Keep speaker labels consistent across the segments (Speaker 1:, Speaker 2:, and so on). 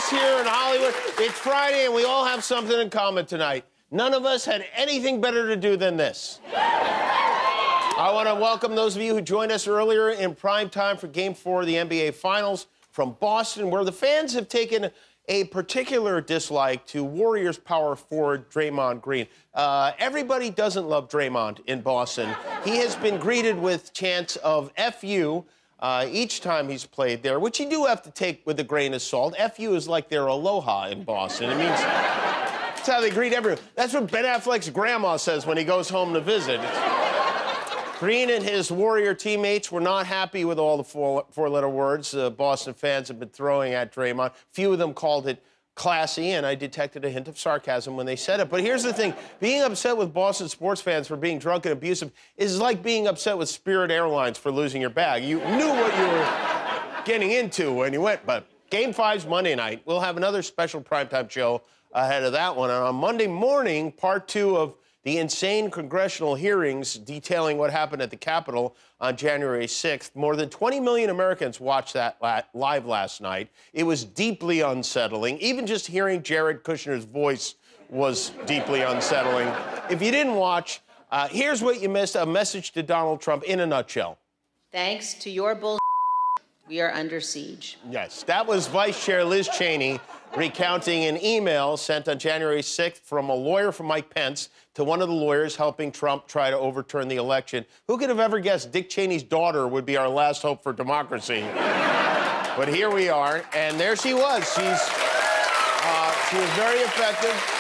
Speaker 1: us here in Hollywood. It's Friday, and we all have something in common tonight. None of us had anything better to do than this. I want to welcome those of you who joined us earlier in prime time for Game 4 of the NBA Finals from Boston, where the fans have taken a particular dislike to Warriors power forward Draymond Green. Everybody doesn't love Draymond in Boston. He has been greeted with chants of F you each time he's played there, which you do have to take with a grain of salt. F you is like their aloha in Boston. It means that's how they greet everyone. That's what Ben Affleck's grandma says when he goes home to visit. Greene and his Warrior teammates were not happy with all the four-letter words Boston fans have been throwing at Draymond. Few of them called it classy, and I detected a hint of sarcasm when they said it. But here's the thing. Being upset with Boston sports fans for being drunk and abusive is like being upset with Spirit Airlines for losing your bag. You knew what you were getting into when you went, but Game 5's Monday night. We'll have another special primetime show ahead of that one. And on Monday morning, part 2 of the insane congressional hearings detailing what happened at the Capitol on January 6th. More than 20 million Americans watched that live last night. It was deeply unsettling. Even just hearing Jared Kushner's voice was deeply unsettling. If you didn't watch, here's what you missed, a message to Donald Trump in a nutshell.
Speaker 2: Thanks to your bull, we are under siege.
Speaker 1: Yes, that was Vice Chair Liz Cheney recounting an email sent on January 6th from a lawyer from Mike Pence to one of the lawyers helping Trump try to overturn the election. Who could have ever guessed Dick Cheney's daughter would be our last hope for democracy? But here we are, and there she was. She was very effective.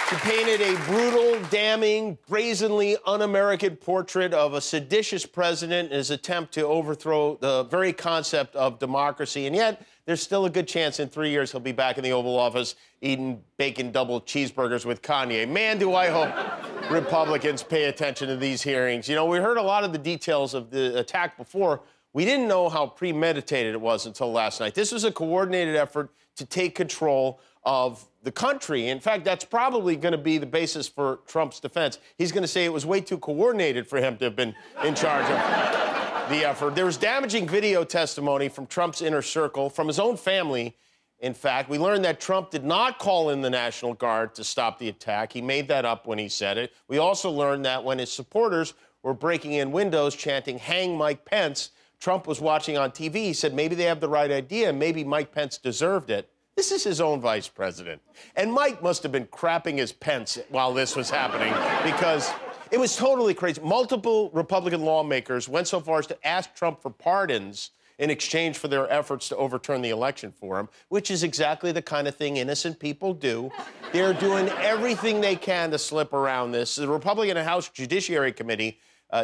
Speaker 1: She painted a brutal, damning, brazenly un-American portrait of a seditious president in his attempt to overthrow the very concept of democracy. And yet, there's still a good chance in 3 years he'll be back in the Oval Office eating bacon double cheeseburgers with Kanye. Man, do I hope Republicans pay attention to these hearings. You know, we heard a lot of the details of the attack before. We didn't know how premeditated it was until last night. This was a coordinated effort to take control of the country. In fact, that's probably going to be the basis for Trump's defense. He's going to say it was way too coordinated for him to have been in charge of the effort. There was damaging video testimony from Trump's inner circle, from his own family. In fact, we learned that Trump did not call in the National Guard to stop the attack. He made that up when he said it. We also learned that when his supporters were breaking in windows chanting, "Hang Mike Pence," Trump was watching on TV. He said maybe they have the right idea. Maybe Mike Pence deserved it. This is his own vice president. And Mike must have been crapping his pants while this was happening because it was totally crazy. Multiple Republican lawmakers went so far as to ask Trump for pardons in exchange for their efforts to overturn the election for him, which is exactly the kind of thing innocent people do. They're doing everything they can to slip around this. The Republican House Judiciary Committee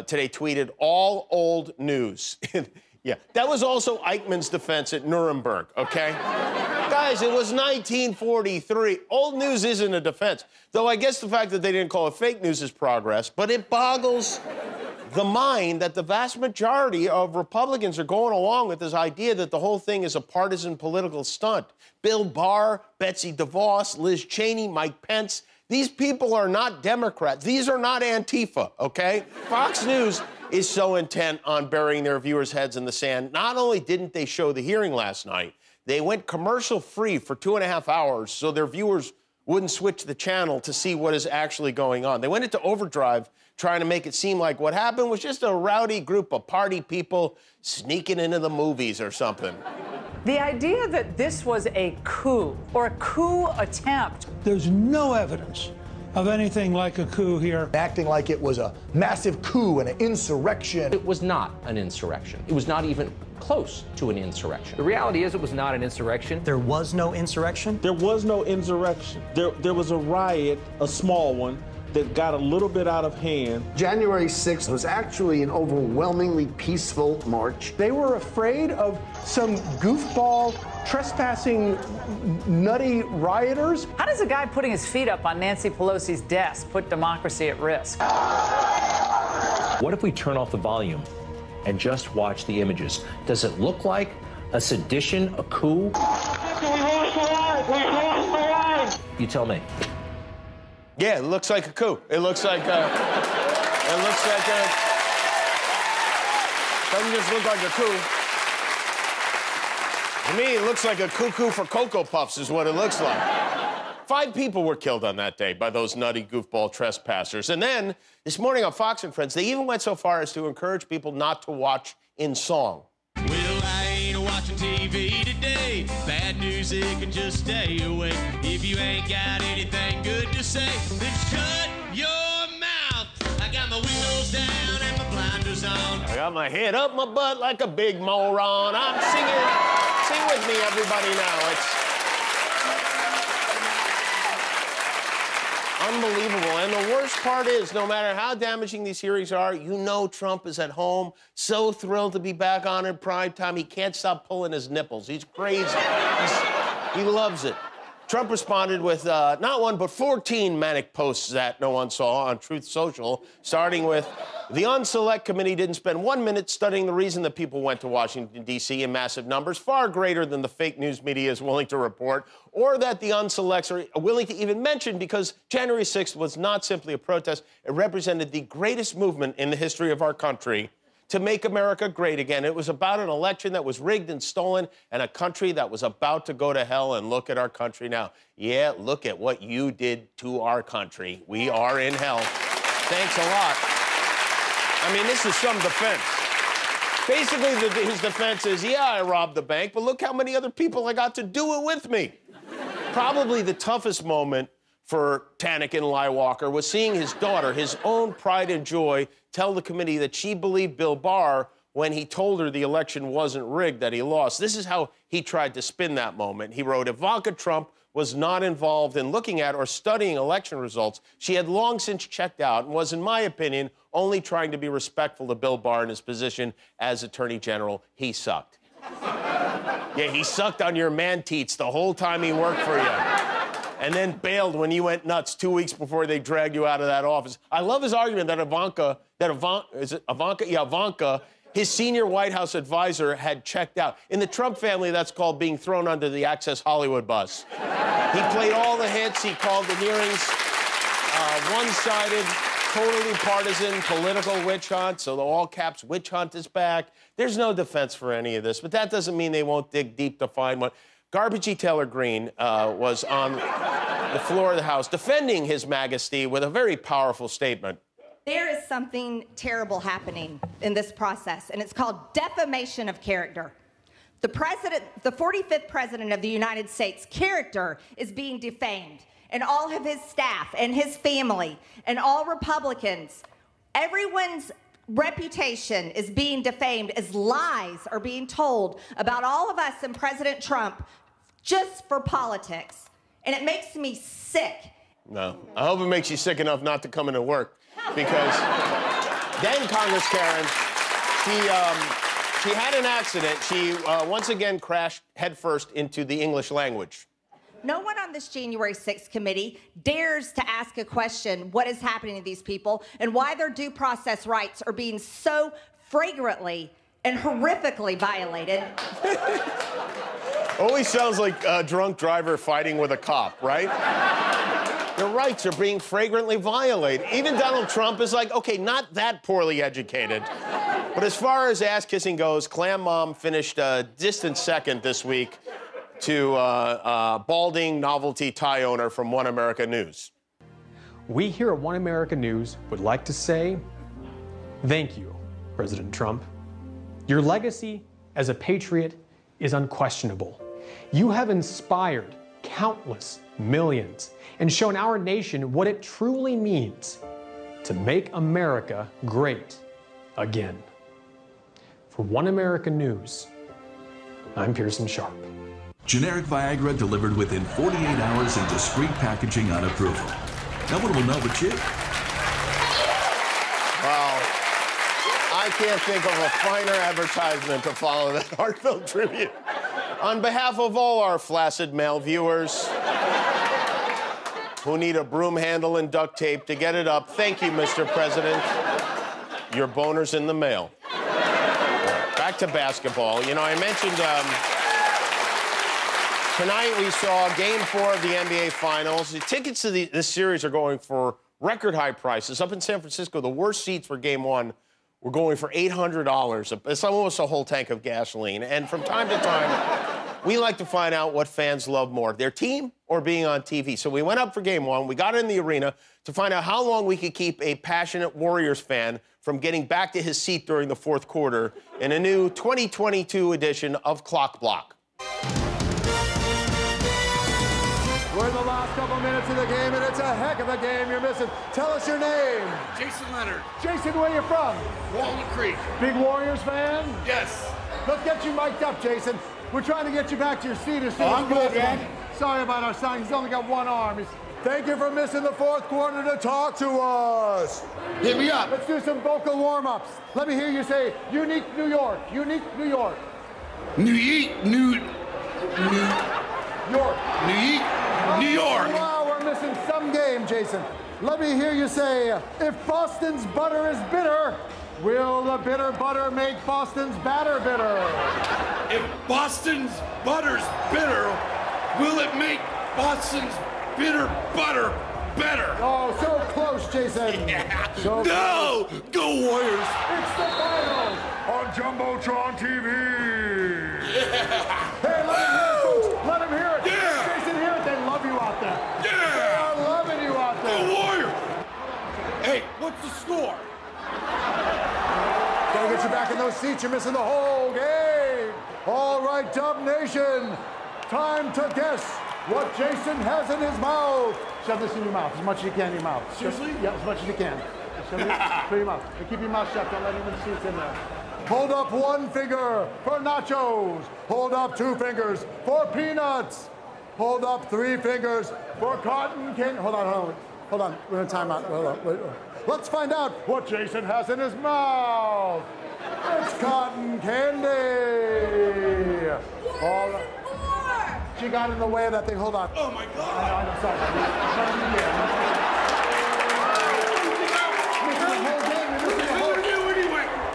Speaker 1: today tweeted, "All old news." Yeah, that was also Eichmann's defense at Nuremberg, okay? Guys, it was 1943. Old news isn't a defense. Though I guess the fact that they didn't call it fake news is progress, but it boggles the mind that the vast majority of Republicans are going along with this idea that the whole thing is a partisan political stunt. Bill Barr, Betsy DeVos, Liz Cheney, Mike Pence, these people are not Democrats. These are not Antifa, okay? Fox News is so intent on burying their viewers' heads in the sand. Not only didn't they show the hearing last night, they went commercial-free for 2.5 hours so their viewers wouldn't switch the channel to see what is actually going on. They went into overdrive trying to make it seem like what happened was just a rowdy group of party people sneaking into the movies or something.
Speaker 3: The idea that this was a coup or a coup attempt.
Speaker 4: There's no evidence of anything like a coup here.
Speaker 5: Acting like it was a massive coup and an insurrection.
Speaker 6: It was not an insurrection. It was not even close to an insurrection. The reality is it was not an insurrection.
Speaker 7: There was no insurrection?
Speaker 8: There was no insurrection. There was a riot, a small one, that got a little bit out of hand.
Speaker 9: January 6th was actually an overwhelmingly peaceful march.
Speaker 10: They were afraid of some goofball, trespassing, nutty rioters.
Speaker 3: How does a guy putting his feet up on Nancy Pelosi's desk put democracy at risk?
Speaker 11: What if we turn off the volume and just watch the images? Does it look like a sedition, a coup? You tell me.
Speaker 1: Yeah, it looks like a coup. It looks like doesn't just look like a coup. To me, it looks like a cuckoo for Cocoa Puffs is what it looks like. 5 people were killed on that day by those nutty goofball trespassers. And then, this morning on Fox and Friends, they even went so far as to encourage people not to watch in song.
Speaker 7: Well, I ain't watching TV today. Bad news, it can just stay away. If you ain't got anything good to say, then shut your mouth. I got my windows down and my blinders on.
Speaker 1: I got my head up my butt like a big moron. I'm singing. Sing with me, everybody, now. It's unbelievable. And the worst part is, no matter how damaging these hearings are, you know Trump is at home, so thrilled to be back on in prime time. He can't stop pulling his nipples. He's crazy. He loves it. Trump responded with not 1, but 14 Manic posts that no one saw on Truth Social, starting with, the Unselect Committee didn't spend 1 minute studying the reason that people went to Washington, D.C. in massive numbers, far greater than the fake news media is willing to report, or that the Unselects are willing to even mention, because January 6th was not simply a protest. It represented the greatest movement in the history of our country to make America great again. It was about an election that was rigged and stolen and a country that was about to go to hell. And look at our country now. Yeah, look at what you did to our country. We are in hell. Thanks a lot. I mean, this is some defense. Basically, his defense is, yeah, I robbed the bank, but look how many other people I got to do it with me. Probably the toughest moment for Tanik and Lie Walker was seeing his daughter, his own pride and joy, tell the committee that she believed Bill Barr when he told her the election wasn't rigged, that he lost. This is how he tried to spin that moment. He wrote, Ivanka Trump was not involved in looking at or studying election results. She had long since checked out and was, in my opinion, only trying to be respectful to Bill Barr in his position as Attorney General. He sucked. Yeah, he sucked on your man-teats the whole time he worked for you. And then bailed when you went nuts 2 weeks before they dragged you out of that office. I love his argument that Ivanka, his senior White House advisor, had checked out. In the Trump family, that's called being thrown under the Access Hollywood bus. He played all the hits. He called the hearings one-sided, totally partisan, political witch hunt. So the all-caps witch hunt is back. There's no defense for any of this, but that doesn't mean they won't dig deep to find one. Garbagey Taylor Greene was on the floor of the House defending His Majesty with a very powerful statement.
Speaker 12: There is something terrible happening in this process, and it's called defamation of character. The 45th president of the United States' character is being defamed, and all of his staff and his family and all Republicans, everyone's reputation is being defamed as lies are being told about all of us and President Trump just for politics. And it makes me sick.
Speaker 1: No, I hope it makes you sick enough not to come into work, because then Congress Karen, she had an accident. She once again crashed headfirst into the English language.
Speaker 12: No one on this January 6th committee dares to ask a question, what is happening to these people and why their due process rights are being so flagrantly and horrifically violated.
Speaker 1: Always sounds like a drunk driver fighting with a cop, right? Their rights are being flagrantly violated. Even Donald Trump is like, okay, not that poorly educated. But as far as ass-kissing goes, Klan Mom finished a distant second this week to balding novelty tie owner from One America News.
Speaker 13: We here at One America News would like to say thank you, President Trump. Your legacy as a patriot is unquestionable. You have inspired countless millions and shown our nation what it truly means to make America great again. For One America News, I'm Pearson Sharp.
Speaker 14: Generic Viagra delivered within 48 hours in discreet packaging on approval. No one will know but you.
Speaker 1: Wow. I can't think of a finer advertisement to follow that heartfelt tribute. On behalf of all our flaccid male viewers who need a broom handle and duct tape to get it up, thank you, Mr. President. Your boner's in the mail. Back to basketball. You know, I mentioned tonight we saw Game 4 of the NBA Finals. The tickets to this series are going for record-high prices. Up in San Francisco, the worst seats for Game 1 were going for $800. It's almost a whole tank of gasoline. And from time to time, We like to find out what fans love more, their team or being on TV. So we went up for game one. We got in the arena to find out how long we could keep a passionate Warriors fan from getting back to his seat during the fourth quarter in a new 2022 edition of Clock Block.
Speaker 15: We're in the last couple minutes of the game, and it's a heck of a game you're missing. Tell us your name.
Speaker 16: Jason Leonard.
Speaker 15: Jason, where you from?
Speaker 16: Walnut Creek.
Speaker 15: Big Warriors fan?
Speaker 16: Yes.
Speaker 15: Let's get you mic'd up, Jason. We're trying to get you back to your seat as soon as possible. Good, man. Sorry about our son. He's only got one arm. Thank you for missing the fourth quarter to talk to us.
Speaker 16: Hit me up.
Speaker 15: Let's do some vocal warm-ups. Let me hear you say, unique New York, unique New York.
Speaker 16: New York. New York.
Speaker 15: Wow, we're missing some game, Jason. Let me hear you say, if Boston's butter is bitter, will the bitter butter make Boston's batter bitter?
Speaker 16: If Boston's butter's bitter, will it make Boston's bitter butter better?
Speaker 15: Oh, so close, Jason.
Speaker 16: Yeah.
Speaker 15: So
Speaker 16: no!
Speaker 15: Close.
Speaker 16: Go Warriors!
Speaker 15: It's the finals on Jumbotron TV. Yeah. Hey, let him hear it, folks. Let him hear it.
Speaker 16: Yeah.
Speaker 15: Jason, hear it. They love you out there.
Speaker 16: Yeah.
Speaker 15: They are loving you out there.
Speaker 16: Go Warriors! Hey, what's the score?
Speaker 15: Gotta get you back in those seats. You're missing the whole game. All right, Dub Nation. Time to guess what Jason has in his mouth. Shove this in your mouth as much as you can in your mouth.
Speaker 16: Seriously?
Speaker 15: Yeah, as much as you can. Shove it through your mouth. And keep your mouth shut. Don't let anyone see it's in there. Hold up one finger for nachos. Hold up two fingers for peanuts. Hold up three fingers for cotton candy. Hold on. We're in timeout. Hold on. Wait. Let's find out what Jason has in his mouth. It's cotton candy. All right. She got in the way of that thing. Hold on.
Speaker 16: Oh, my God.
Speaker 15: I know, sorry.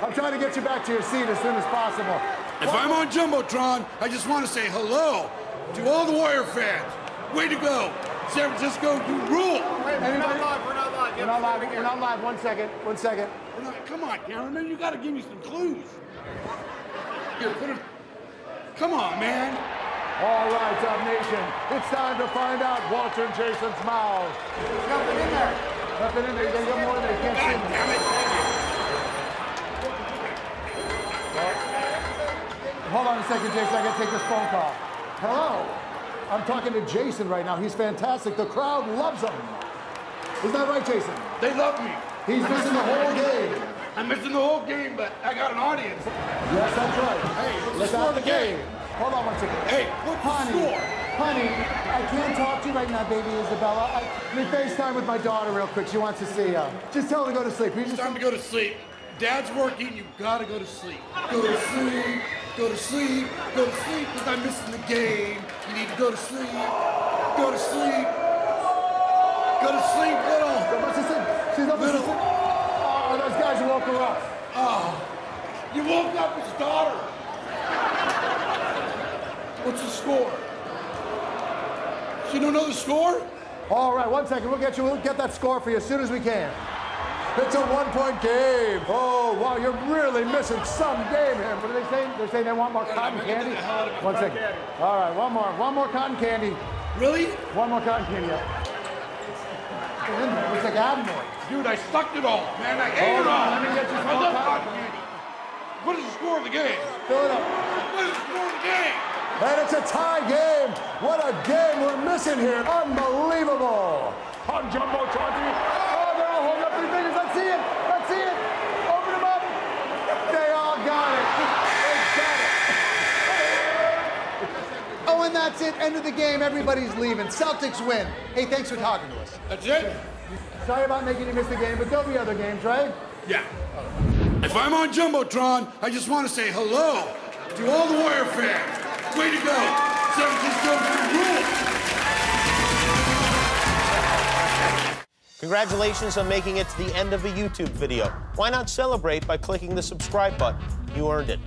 Speaker 15: I'm trying to get you back to your seat as soon as possible.
Speaker 16: If I'm on Jumbotron, I just want to say hello to all the Warrior fans. Way to go. San Francisco, you rule.
Speaker 15: We're not live. We're not live. 1 second.
Speaker 16: Come on, cameraman. You got to give me some clues. Here, put it. Come on, man.
Speaker 15: All right, Dub Nation. It's time to find out what's in Jason's mouth. There's nothing in there. Nothing in there. You're going to get more than you can't see.
Speaker 16: God damn it.
Speaker 15: Hold on a second, Jason. I got to take this phone call. Hello. I'm talking to Jason right now. He's fantastic. The crowd loves him. Isn't that right, Jason?
Speaker 16: They love me.
Speaker 15: He's missing the whole game.
Speaker 16: I'm missing the whole game, but I got an audience.
Speaker 15: Yes, that's right.
Speaker 16: Hey, what's the score of the game?
Speaker 15: Hold on 1 second.
Speaker 16: Hey, what's the score?
Speaker 15: Honey, I can't talk to you right now, baby Isabella. Let me FaceTime with my daughter real quick. She wants to see you. Just tell her to go to sleep.
Speaker 16: It's time to go to sleep. Dad's working. You gotta go to sleep. Go to sleep. Go to sleep. Go to sleep because I'm missing the game. You need to go to sleep. Go to sleep. Go to sleep, little.
Speaker 15: She's up little. Oh, those guys woke her up.
Speaker 16: Oh, you woke up his daughter. What's the score? She don't know the score?
Speaker 15: All right, 1 second. We'll get that score for you as soon as we can. It's a 1-point game. Oh, wow, you're really missing some game here. What are they saying? They're saying they want more cotton candy? 1 second. All right, one more cotton candy.
Speaker 16: Really?
Speaker 15: One more cotton candy. It's like Admiral.
Speaker 16: Dude, I sucked it all, man. I ate it all.
Speaker 15: Let me get you some
Speaker 16: I love
Speaker 15: cotton
Speaker 16: cotton candy. What is the score of the game?
Speaker 15: Fill it up.
Speaker 16: What is the score of the game?
Speaker 15: And it's a tie game. What a game we're missing here. Unbelievable. On Jumbotron TV. Oh, they're all holding up their fingers. Let's see it. Open them up. They all got it.
Speaker 17: Oh, and that's it. End of the game. Everybody's leaving. Celtics win. Hey, thanks for talking to us.
Speaker 16: That's it?
Speaker 15: Sorry about making you miss the game, but there'll be other games, right?
Speaker 16: Yeah. If I'm on Jumbotron, I just want to say hello to all the Warrior fans. Way to go. San Francisco, you rule.
Speaker 1: Congratulations on making it to the end of a YouTube video. Why not celebrate by clicking the subscribe button? You earned it.